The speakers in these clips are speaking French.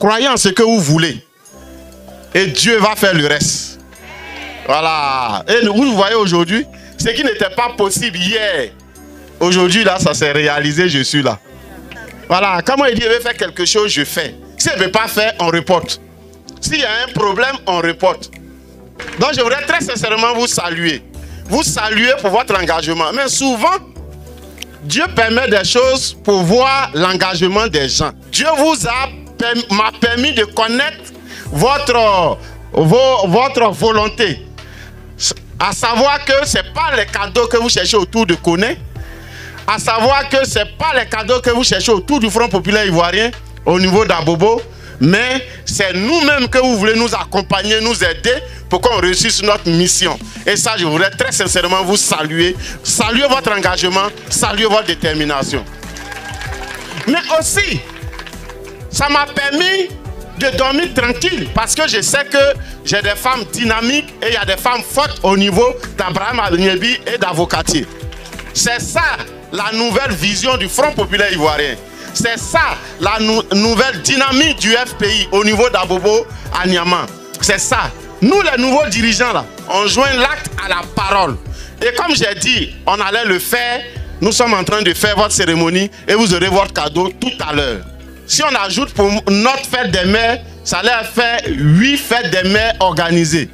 Croyez en ce que vous voulez. Et Dieu va faire le reste. Voilà. Et vous voyez aujourd'hui, ce qui n'était pas possible hier. Aujourd'hui, là, ça s'est réalisé, je suis là. Voilà. Quand moi, il dit, je vais faire quelque chose, je fais. Si je ne veux pas faire, on reporte. S'il y a un problème, on reporte. Donc, je voudrais très sincèrement vous saluer. Vous saluer pour votre engagement. Mais souvent, Dieu permet des choses pour voir l'engagement des gens. Dieu m'a permis de connaître votre volonté. À savoir que ce n'est pas les cadeaux que vous cherchez autour de Koné. À savoir que ce n'est pas les cadeaux que vous cherchez autour du Front populaire ivoirien, au niveau d'Abobo. Mais c'est nous-mêmes que vous voulez nous accompagner, nous aider pour qu'on réussisse notre mission. Et ça, je voudrais très sincèrement vous saluer. Saluer votre engagement, saluer votre détermination. Mais aussi, ça m'a permis de dormir tranquille parce que je sais que j'ai des femmes dynamiques et il y a des femmes fortes au niveau d'Abraham Abniebi et d'Avocatier. C'est ça la nouvelle vision du Front populaire ivoirien. C'est ça la nouvelle dynamique du FPI au niveau d'Abobo à Niamey. C'est ça. Nous, les nouveaux dirigeants, là, on joint l'acte à la parole. Et comme j'ai dit, on allait le faire. Nous sommes en train de faire votre cérémonie et vous aurez votre cadeau tout à l'heure. Si on ajoute pour notre fête des mères, ça allait faire 8 fêtes des mères organisées.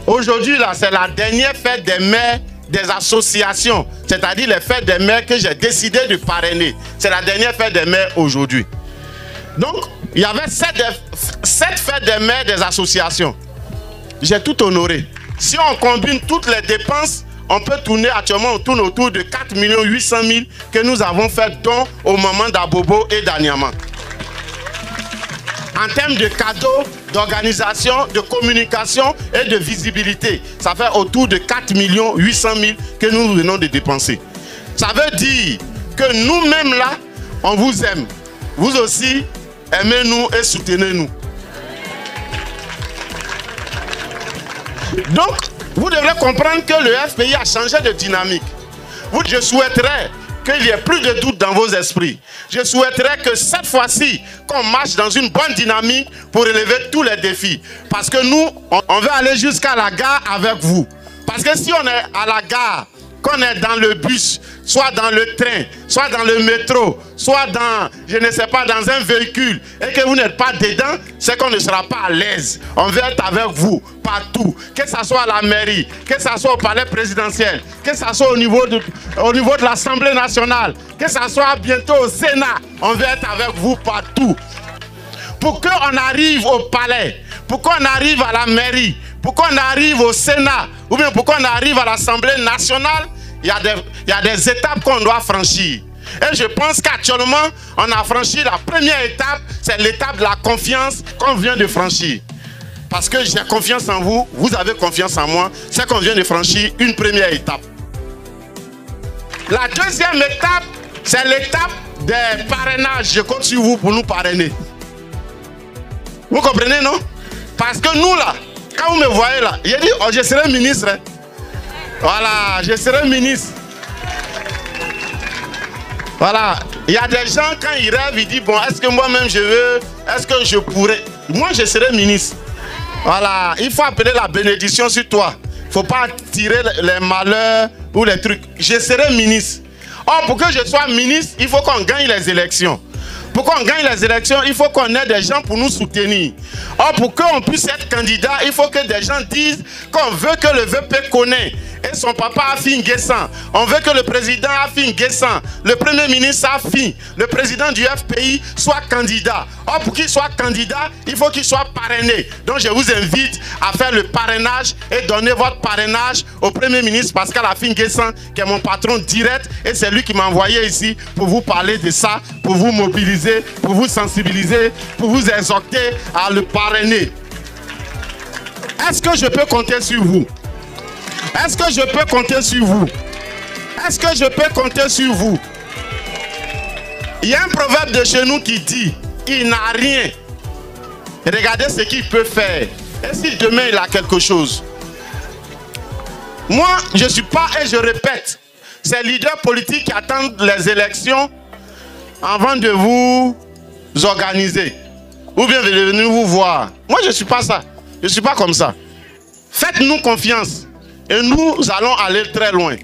Aujourd'hui, là, c'est la dernière fête des mères des associations, c'est-à-dire les fêtes des mères que j'ai décidé de parrainer. C'est la dernière fête des mères aujourd'hui. Donc, il y avait 7 fêtes des mères des associations. J'ai tout honoré. Si on combine toutes les dépenses, on peut tourner actuellement, on tourne autour de 4 800 000 que nous avons fait don au moment d'Abobo et d'Aniama. En termes de cadeaux, d'organisation, de communication et de visibilité, ça fait autour de 4 800 000 que nous venons de dépenser. Ça veut dire que nous-mêmes là, on vous aime. Vous aussi, aimez-nous et soutenez-nous. Donc, vous devrez comprendre que le FPI a changé de dynamique. Je souhaiterais qu'il n'y ait plus de doute dans vos esprits. Je souhaiterais que cette fois-ci, qu'on marche dans une bonne dynamique pour relever tous les défis. Parce que nous, on veut aller jusqu'à la gare avec vous. Parce que si on est à la gare, qu'on est dans le bus, soit dans le train, soit dans le métro, soit dans, je ne sais pas, dans un véhicule, et que vous n'êtes pas dedans, c'est qu'on ne sera pas à l'aise. On veut être avec vous, partout. Que ce soit à la mairie, que ce soit au palais présidentiel, que ce soit au niveau de l'Assemblée nationale, que ce soit bientôt au Sénat, on veut être avec vous partout. Pour qu'on arrive au palais, pour qu'on arrive à la mairie, pour qu'on arrive au Sénat, ou bien pour qu'on arrive à l'Assemblée nationale, il y a des étapes qu'on doit franchir. Et je pense qu'actuellement, on a franchi la première étape, c'est l'étape de la confiance qu'on vient de franchir. Parce que j'ai confiance en vous, vous avez confiance en moi, c'est qu'on vient de franchir une première étape. La deuxième étape, c'est l'étape des parrainages. Je compte sur vous pour nous parrainer. Vous comprenez, non? Parce que nous, là, quand vous me voyez là, j'ai dit, oh, je serai ministre. Hein. Voilà, je serai ministre. Voilà, il y a des gens, quand ils rêvent, ils disent, bon, est-ce que moi-même je veux, est-ce que je pourrais? Moi, je serai ministre. Voilà, il faut appeler la bénédiction sur toi. Il ne faut pas tirer les malheurs ou les trucs. Je serai ministre. Or, pour que je sois ministre, il faut qu'on gagne les élections. Pour qu'on gagne les élections, il faut qu'on ait des gens pour nous soutenir. Or, pour qu'on puisse être candidat, il faut que des gens disent qu'on veut que le VP connaît. Et son papa Afin Guessan. On veut que le président Afin Guessan, le premier ministre Afin, le président du FPI soit candidat. Or, pour qu'il soit candidat, il faut qu'il soit parrainé. Donc, je vous invite à faire le parrainage et donner votre parrainage au premier ministre Pascal Afin Guessan, qui est mon patron direct. Et c'est lui qui m'a envoyé ici pour vous parler de ça, pour vous mobiliser, pour vous sensibiliser, pour vous exhorter à le parrainer. Est-ce que je peux compter sur vous? Est-ce que je peux compter sur vous? Est-ce que je peux compter sur vous? Il y a un proverbe de chez nous qui dit, il n'a rien. Regardez ce qu'il peut faire. Et si demain il a quelque chose? Moi, je ne suis pas, et je répète, ces leaders politiques qui attendent les élections avant de vous organiser. Ou bien venir vous voir. Moi, je ne suis pas ça. Je ne suis pas comme ça. Faites-nous confiance. Et nous allons aller très loin.